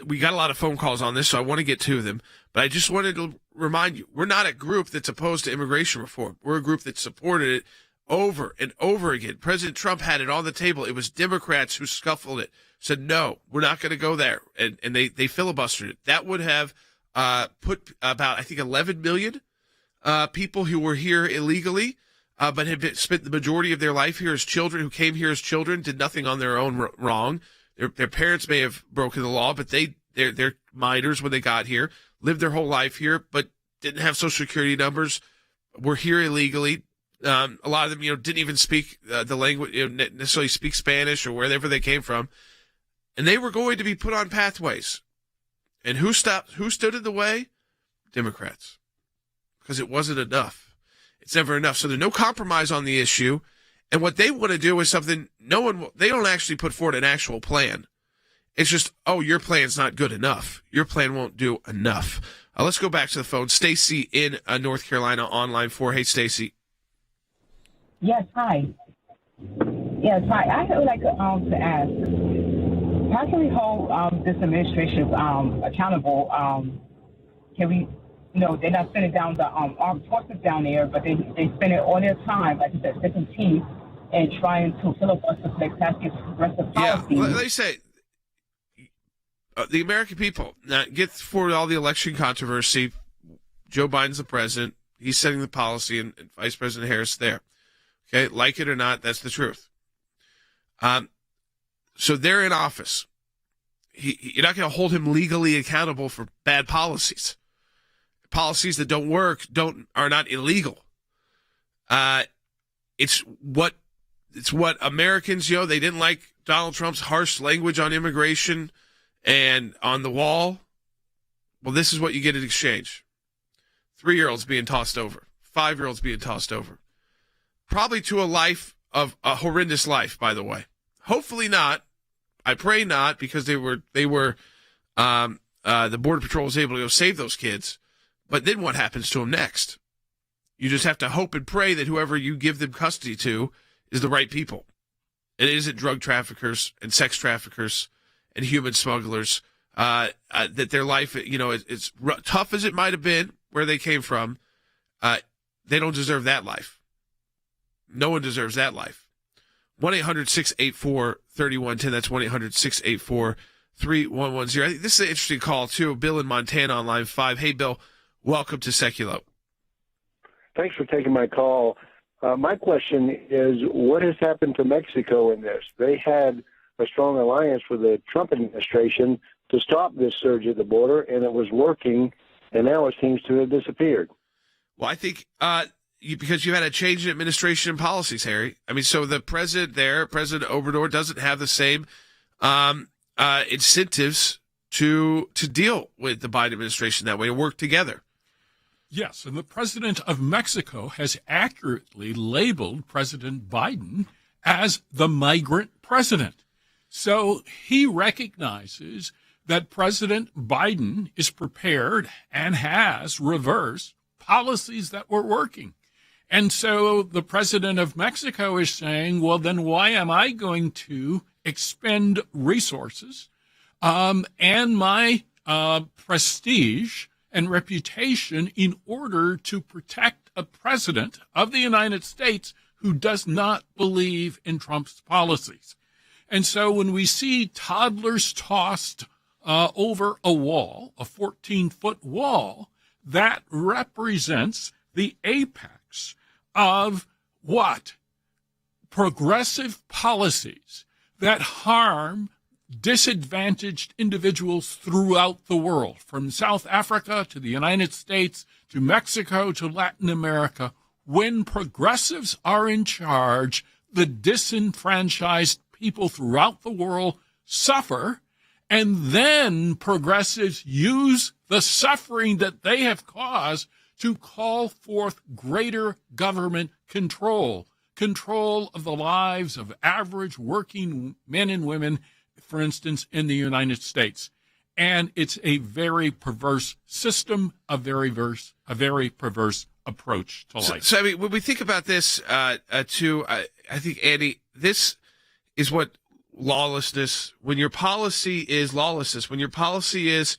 We got a lot of phone calls on this, so I want to get to them. But I just wanted to remind you, we're not a group that's opposed to immigration reform. We're a group that supported it over and over again. President Trump had it on the table. It was Democrats who scuffled it, said, no, we're not going to go there. And they filibustered it. That would have put about, I think, 11 million people who were here illegally, but had spent the majority of their life here as children, who came here as children, did nothing on their own wrong. Their parents may have broken the law, but they're minors when they got here, lived their whole life here, but didn't have Social Security numbers, were here illegally. A lot of them, didn't even speak the language, necessarily speak Spanish or wherever they came from. And they were going to be put on pathways. And who stood in the way? Democrats. Because it wasn't enough. It's never enough. So there's no compromise on the issue. And what they want to do is something they don't actually put forward an actual plan. It's just, your plan's not good enough. Your plan won't do enough. Let's go back to the phone. Stacy in North Carolina on line 4. Hey, Stacy. Yes, hi. I would like to ask, how can we hold this administration accountable? Can we, they're not spending down the armed forces down there, but they spend it all their time, like you said, sticking teeth and trying to filibuster so they pass these progressive policies. Yeah, they say the American people, now get forward all the election controversy. Joe Biden's the president. He's setting the policy, and Vice President Harris there. Okay, like it or not, that's the truth. So they're in office. You're not going to hold him legally accountable for bad policies. Policies that don't work are not illegal. It's what Americans, they didn't like Donald Trump's harsh language on immigration and on the wall. Well, this is what you get in exchange. 3-year-olds being tossed over. 5-year-olds being tossed over. Probably to a horrendous life, by the way. Hopefully not. I pray not, because the Border Patrol was able to go save those kids. But then what happens to them next? You just have to hope and pray that whoever you give them custody to is the right people. It isn't drug traffickers and sex traffickers and human smugglers. That their life, it's tough as it might have been where they came from. They don't deserve that life. No one deserves that life. 1-800-684-3110. That's 1-800-684-3110. I think this is an interesting call, too. Bill in Montana on line 5. Hey, Bill, welcome to Sekulow. Thanks for taking my call. My question is, what has happened to Mexico in this? They had a strong alliance with the Trump administration to stop this surge at the border, and it was working, and now it seems to have disappeared. Well, I think because you had a change in administration and policies, Harry. I mean, so the president there, President Obrador, doesn't have the same incentives to deal with the Biden administration that way, to work together. Yes, and the president of Mexico has accurately labeled President Biden as the migrant president. So he recognizes that President Biden is prepared and has reversed policies that were working. And so the president of Mexico is saying, well, then why am I going to expend resources and my prestige and reputation in order to protect a president of the United States who does not believe in Trump's policies? And so when we see toddlers tossed over a wall, a 14-foot wall, that represents the apex of what? Progressive policies that harm disadvantaged individuals throughout the world, from South Africa to the United States to Mexico to Latin America. When progressives are in charge, the disenfranchised people throughout the world suffer, and then progressives use the suffering that they have caused to call forth greater government control of the lives of average working men and women, for instance, in the United States. And it's a very perverse system, a very perverse approach to life. So I mean, when we think about this, I think, Andy, this is what lawlessness, when your policy is lawlessness, when your policy is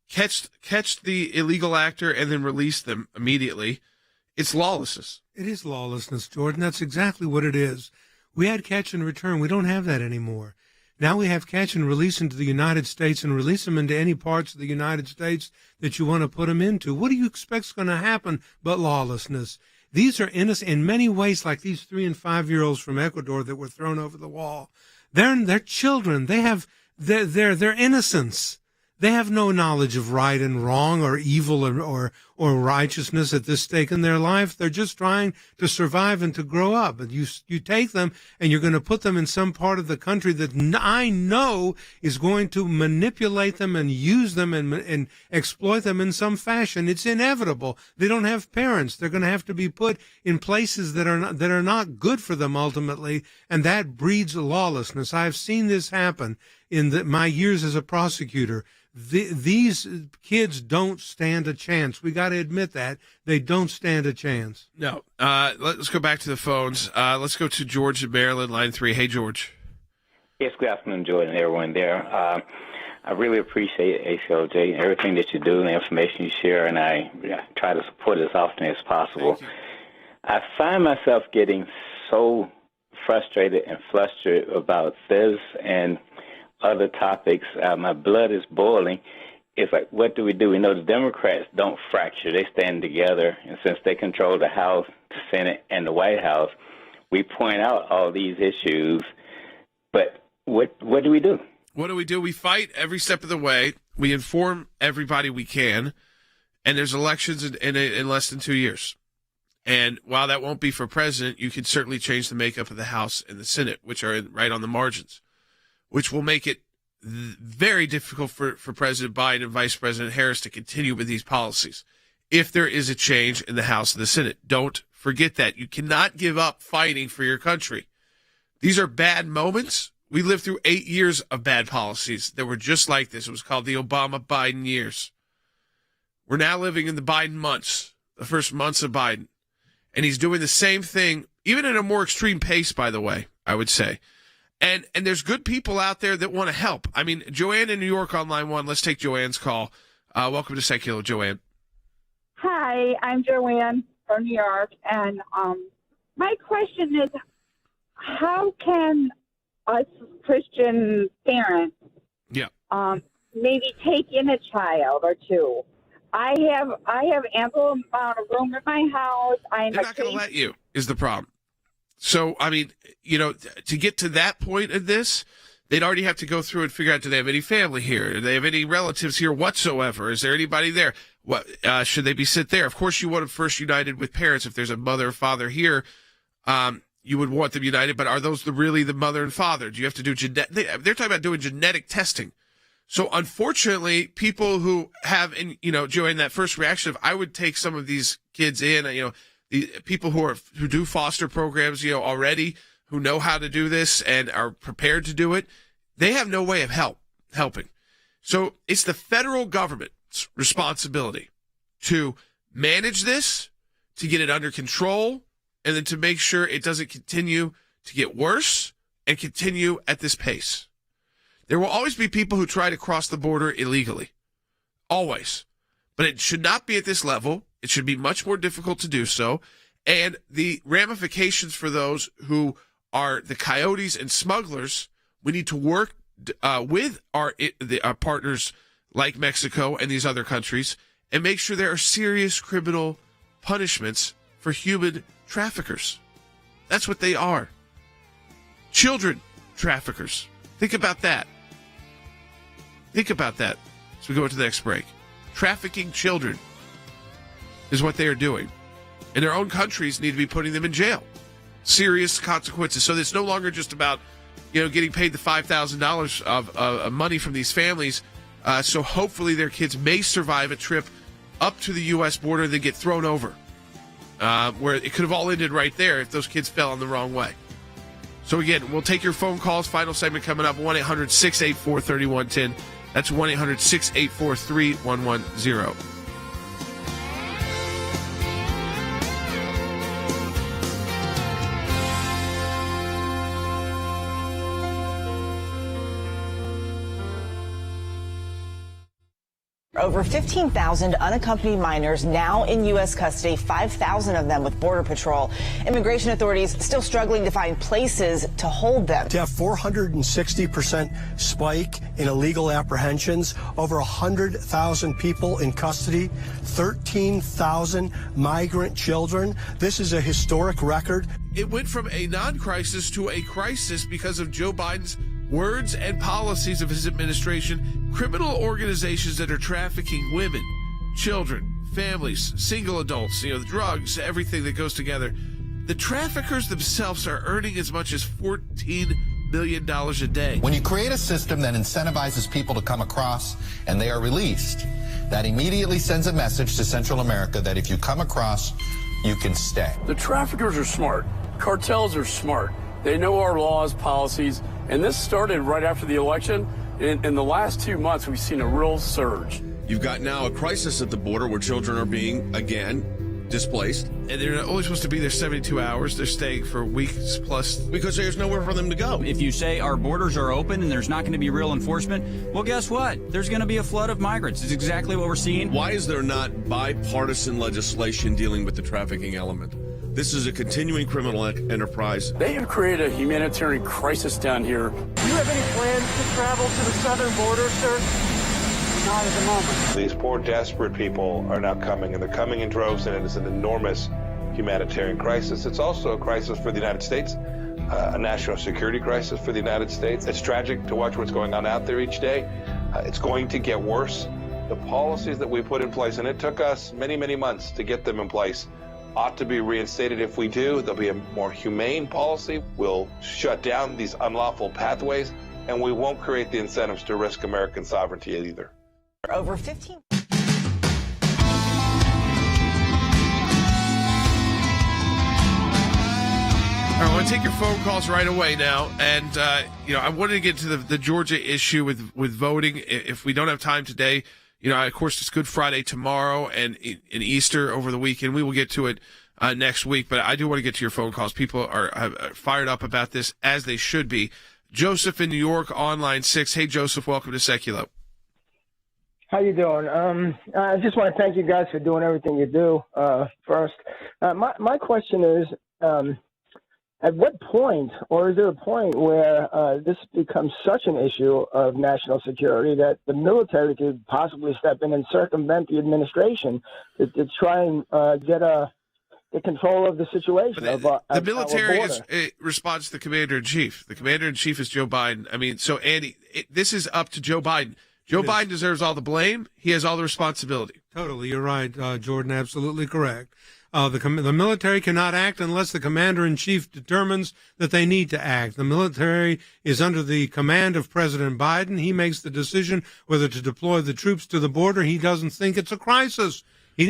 catch the illegal actor and then release them immediately, it's lawlessness. It is lawlessness, Jordan. That's exactly what it is. We had catch and return. We don't have that anymore. Now we have catch and release into the United States and release them into any parts of the United States that you want to put them into. What do you expect is going to happen but lawlessness? These are innocent in many ways, like these 3- and 5-year-olds from Ecuador that were thrown over the wall. They're children. They have their innocence. They have no knowledge of right and wrong or evil or righteousness at this stake in their life. They're just trying to survive and to grow up. And you take them and you're going to put them in some part of the country that I know is going to manipulate them and use them and exploit them in some fashion. It's inevitable. They don't have parents. They're going to have to be put in places that are not good for them ultimately, and that breeds lawlessness. I've seen this happen in my years as a prosecutor. These kids don't stand a chance. We got to admit that. They don't stand a chance. No. Let's go back to the phones. Let's go to George in Maryland, line 3. Hey, George. Yes, good afternoon, Jordan, and everyone there. I really appreciate ACLJ and everything that you do and the information you share, and I try to support it as often as possible. I find myself getting so frustrated and flustered about this and other topics. My blood is boiling, it's like, what do? We know the Democrats don't fracture. They stand together. And since they control the House, the Senate, and the White House, we point out all these issues. But what do we do? What do we do? We fight every step of the way. We inform everybody we can. And there's elections in less than 2 years. And while that won't be for president, you can certainly change the makeup of the House and the Senate, which are right on the margins, which will make it very difficult for President Biden and Vice President Harris to continue with these policies if there is a change in the House and the Senate. Don't forget that. You cannot give up fighting for your country. These are bad moments. We lived through 8 years of bad policies that were just like this. It was called the Obama-Biden years. We're now living in the Biden months, the first months of Biden. And he's doing the same thing, even at a more extreme pace, by the way, I would say. And there's good people out there that want to help. I mean, Joanne in New York on line 1. Let's take Joanne's call. Welcome to Sekulow, Joanne. Hi, I'm Joanne from New York. And my question is, how can us Christian parents maybe take in a child or two? I have ample amount of room in my house. They're not going to let you, is the problem. So, I mean, to get to that point of this, they'd already have to go through and figure out, do they have any family here? Do they have any relatives here whatsoever? Is there anybody there? What should they be sent there? Of course, you want them first united with parents. If there's a mother or father here, you would want them united. But are those really the mother and father? Do you have to do they're talking about doing genetic testing. So, unfortunately, people who have, Joanne, that first reaction of, I would take some of these kids in, the people who do foster programs, already, who know how to do this and are prepared to do it, they have no way of helping. So it's the federal government's responsibility to manage this, to get it under control, and then to make sure it doesn't continue to get worse and continue at this pace. There will always be people who try to cross the border illegally. Always. But it should not be at this level. It should be much more difficult to do so. And the ramifications for those who are the coyotes and smugglers, we need to work with our partners like Mexico and these other countries and make sure there are serious criminal punishments for human traffickers. That's what they are. Children traffickers. Think about that. Think about that as we go into the next break. Trafficking children is what they are doing. And their own countries need to be putting them in jail. Serious consequences. So it's no longer just about, getting paid the $5,000 of money from these families. So hopefully their kids may survive a trip up to the U.S. border and then get thrown over. Where it could have all ended right there if those kids fell in the wrong way. So again, we'll take your phone calls. Final segment coming up, 1-800-684-3110. That's 1-800-684-3110. Over 15,000 unaccompanied minors now in U.S. custody, 5,000 of them with Border Patrol. Immigration authorities still struggling to find places to hold them. To have 460% spike in illegal apprehensions, over 100,000 people in custody, 13,000 migrant children. This is a historic record. It went from a non-crisis to a crisis because of Joe Biden's words and policies of his administration. Criminal organizations that are trafficking women, children, families, single adults, the drugs, everything that goes together. The traffickers themselves are earning as much as $14 million a day. When you create a system that incentivizes people to come across and they are released, that immediately sends a message to Central America that if you come across, you can stay. The traffickers are smart. Cartels are smart. They know our laws, policies, and this started right after the election. In the last 2 months, we've seen a real surge. You've got now a crisis at the border where children are being, again, displaced. And they're only supposed to be there 72 hours. They're staying for weeks plus. Because there's nowhere for them to go. If you say our borders are open and there's not going to be real enforcement, well, guess what? There's going to be a flood of migrants. It's exactly what we're seeing. Why is there not bipartisan legislation dealing with the trafficking element? This is a continuing criminal enterprise. They have created a humanitarian crisis down here. Do you have any plans to travel to the southern border, sir? Not at the moment. These poor, desperate people are now coming, and they're coming in droves, and it is an enormous humanitarian crisis. It's also a crisis for the United States, a national security crisis for the United States. It's tragic to watch what's going on out there each day. It's going to get worse. The policies that we put in place, and it took us many, many months to get them in place, ought to be reinstated. If we do, there'll be a more humane policy. We'll shut down these unlawful pathways, and we won't create the incentives to risk American sovereignty either. Over 15. I want to take your phone calls right away now, and I wanted to get to the Georgia issue with voting. If we don't have time today, of course it's Good Friday tomorrow and Easter over the weekend. We will get to it next week, but I do want to get to your phone calls. People are fired up about this, as they should be. Joseph in New York on line 6. Hey, Joseph, welcome to Sekulow. How you doing? I just want to thank you guys for doing everything you do. First, my question is, at what point, or is there a point where this becomes such an issue of national security that the military could possibly step in and circumvent the administration to try and get the control of the situation? The military responds to the commander-in-chief. The commander-in-chief is Joe Biden. I mean, so, Andy, this is up to Joe Biden. Joe Biden deserves all the blame. He has all the responsibility. Totally. You're right, Jordan. Absolutely correct. The military cannot act unless the commander-in-chief determines that they need to act. The military is under the command of President Biden. He makes the decision whether to deploy the troops to the border. He doesn't think it's a crisis. He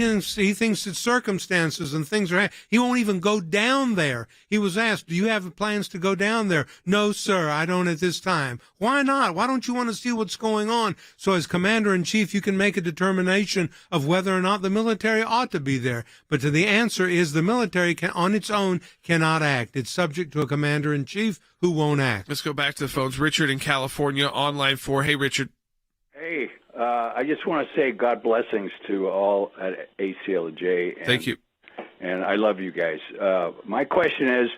thinks it's circumstances and things are. He won't even go down there. He was asked, "Do you have plans to go down there?" "No, sir, I don't at this time." Why not? Why don't you want to see what's going on? So as commander-in-chief, you can make a determination of whether or not the military ought to be there. But the answer is the military on its own cannot act. It's subject to a commander-in-chief who won't act. Let's go back to the phones. Richard in California on line 4. Hey, Richard. Hey, I just want to say God blessings to all at ACLJ. Thank you. And I love you guys. My question is,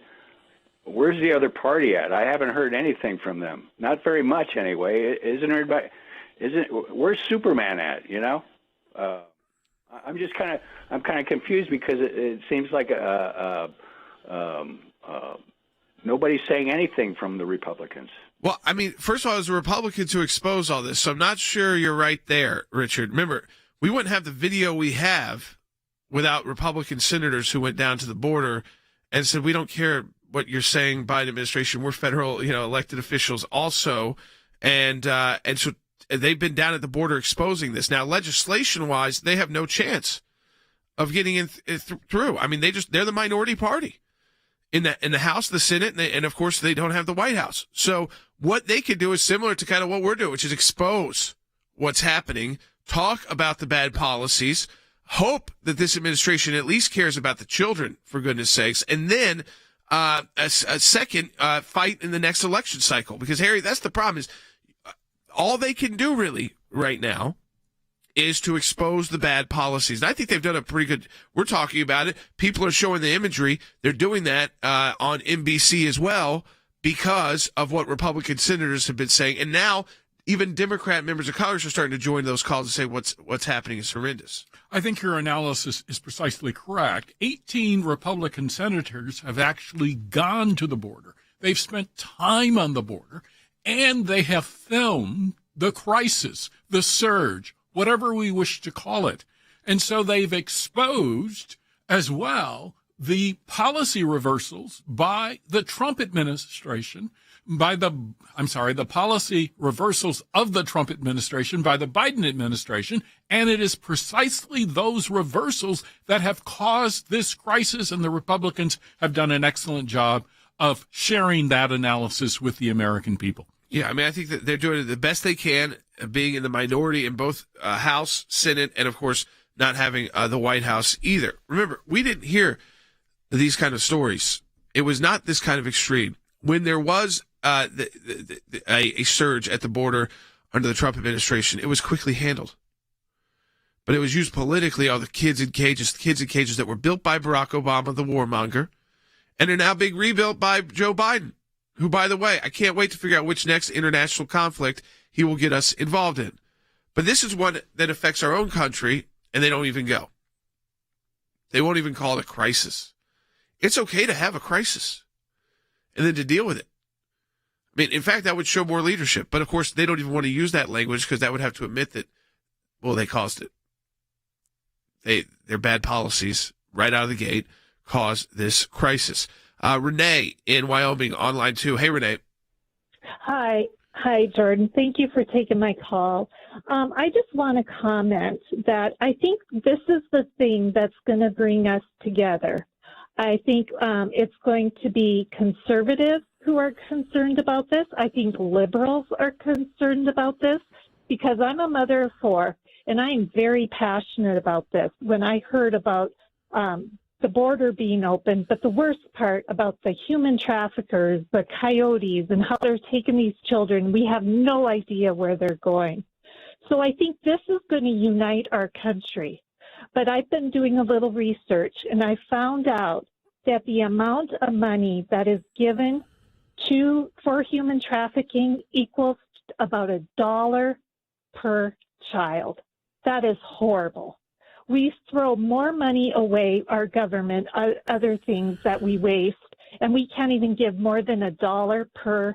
where's the other party at? I haven't heard anything from them. Not very much, anyway. Where's Superman at? I'm just kind of confused because it seems like nobody's saying anything from the Republicans. Well, I mean, first of all, it was the Republicans who exposed all this, so I'm not sure you're right there, Richard. Remember, we wouldn't have the video we have without Republican senators who went down to the border and said, we don't care what you're saying, Biden administration. We're federal, elected officials also. And so they've been down at the border exposing this. Now, legislation-wise, they have no chance of getting in through. I mean, they're the minority party in the House, the Senate, and of course, they don't have the White House. So what they could do is similar to kind of what we're doing, which is expose what's happening, talk about the bad policies, hope that this administration at least cares about the children, for goodness sakes, and then a second fight in the next election cycle. Because, Harry, that's the problem, is all they can do really right now is to expose the bad policies. And I think they've done a pretty good, we're talking about it. People are showing the imagery. They're doing that on NBC as well because of what Republican senators have been saying. And now even Democrat members of Congress are starting to join those calls and say what's happening is horrendous. I think your analysis is precisely correct. 18 Republican senators have actually gone to the border. They've spent time on the border, and they have filmed the crisis, the surge, whatever we wish to call it. And so they've exposed as well the policy reversals by the Trump administration, the policy reversals of the Trump administration by the Biden administration. And it is precisely those reversals that have caused this crisis. And the Republicans have done an excellent job of sharing that analysis with the American people. Yeah, I mean, I think that they're doing the best they can, being in the minority in both House, Senate, and, of course, not having the White House either. Remember, we didn't hear these kind of stories. It was not this kind of extreme. When there was a surge at the border under the Trump administration, it was quickly handled. But it was used politically, all the kids in cages that were built by Barack Obama, the warmonger, and are now being rebuilt by Joe Biden, who, by the way, I can't wait to figure out which next international conflict he will get us involved in. But this is one that affects our own country, and they don't even go. They won't even call it a crisis. It's okay to have a crisis and then to deal with it. I mean, in fact, that would show more leadership. But, of course, they don't even want to use that language because that would have to admit that, well, they caused it. Their bad policies right out of the gate caused this crisis. Renee in Wyoming, online too. Hey, Renee. Hi, Jordan. Thank you for taking my call. I just want to comment that I think this is the thing that's going to bring us together. I think it's going to be conservatives who are concerned about this. I think liberals are concerned about this because I'm a mother of 4, and I am very passionate about this. When I heard about the border being open, but the worst part about the human traffickers, the coyotes, and how they're taking these children, we have no idea where they're going. So I think this is going to unite our country. But I've been doing a little research, and I found out that the amount of money that is given for human trafficking equals about $1 per child. That is horrible. We throw more money away, our government, other things that we waste, and we can't even give more than $1 per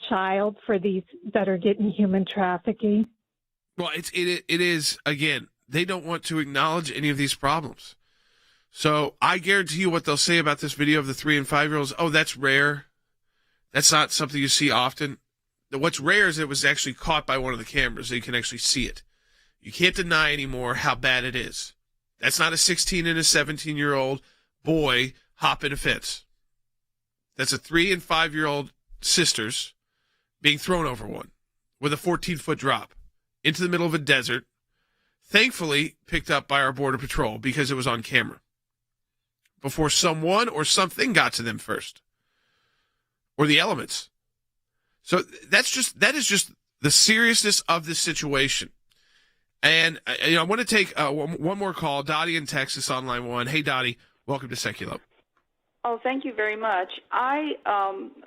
child for these that are getting human trafficking. Well, it is, again, they don't want to acknowledge any of these problems. So I guarantee you what they'll say about this video of the 3 and 5-year-olds. Oh, that's rare. That's not something you see often. What's rare is it was actually caught by one of the cameras, so you can actually see it. You can't deny anymore how bad it is. That's not a 16 and a 17-year-old boy hopping a fence. That's a 3 and 5-year-old sisters being thrown over one with a 14-foot drop into the middle of a desert, thankfully picked up by our Border Patrol because it was on camera before someone or something got to them first, or the elements. So that is just the seriousness of this situation. And I want to take one more call. Dottie in Texas on line 1. Hey, Dottie, welcome to Sekulow. Oh, thank you very much. I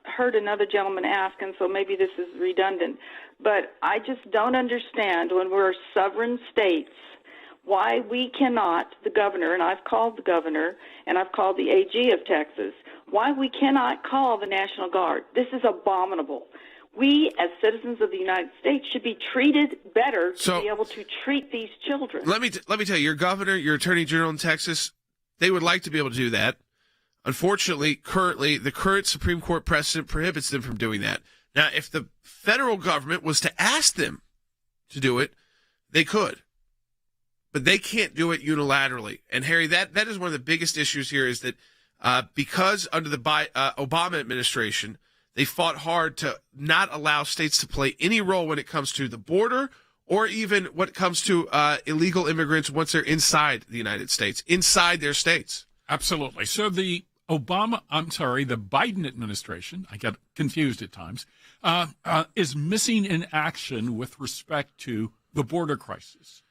heard another gentleman ask, and so maybe this is redundant, but I just don't understand when we're sovereign states why we cannot, the governor, and I've called the governor, and I've called the AG of Texas, why we cannot call the National Guard. This is abominable. We, as citizens of the United States, should be treated better to be able to treat these children. Let me tell you, your governor, your attorney general in Texas, they would like to be able to do that. Unfortunately, currently, the current Supreme Court precedent prohibits them from doing that. Now, if the federal government was to ask them to do it, they could. But they can't do it unilaterally. And, Harry, that is one of the biggest issues here is that because under the Obama administration, they fought hard to not allow states to play any role when it comes to the border or even when it comes to illegal immigrants once they're inside the United States, inside their states. Absolutely. So the Biden administration, I get confused at times, is missing in action with respect to the border crisis.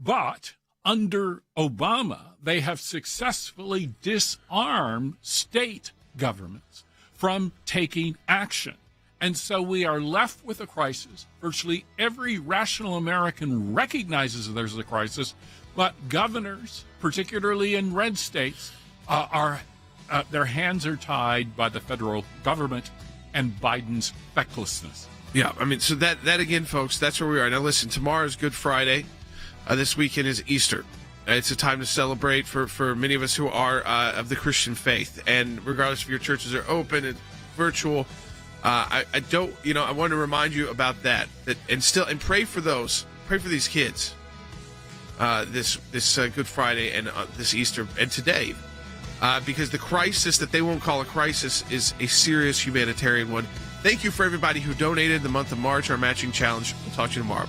But under Obama, they have successfully disarmed state governments from taking action. And so we are left with a crisis. Virtually every rational American recognizes there's a crisis, but governors, particularly in red states, their hands are tied by the federal government and Biden's fecklessness. Yeah, I mean, so that again, folks, that's where we are. Now, listen, tomorrow is Good Friday. This weekend is Easter. It's a time to celebrate for many of us who are of the Christian faith. And regardless if your churches are open and virtual, I want to remind you about that and pray for these kids this Good Friday and this Easter and today, because the crisis that they won't call a crisis is a serious humanitarian one. Thank you for everybody who donated the month of March, our matching challenge. We'll talk to you tomorrow.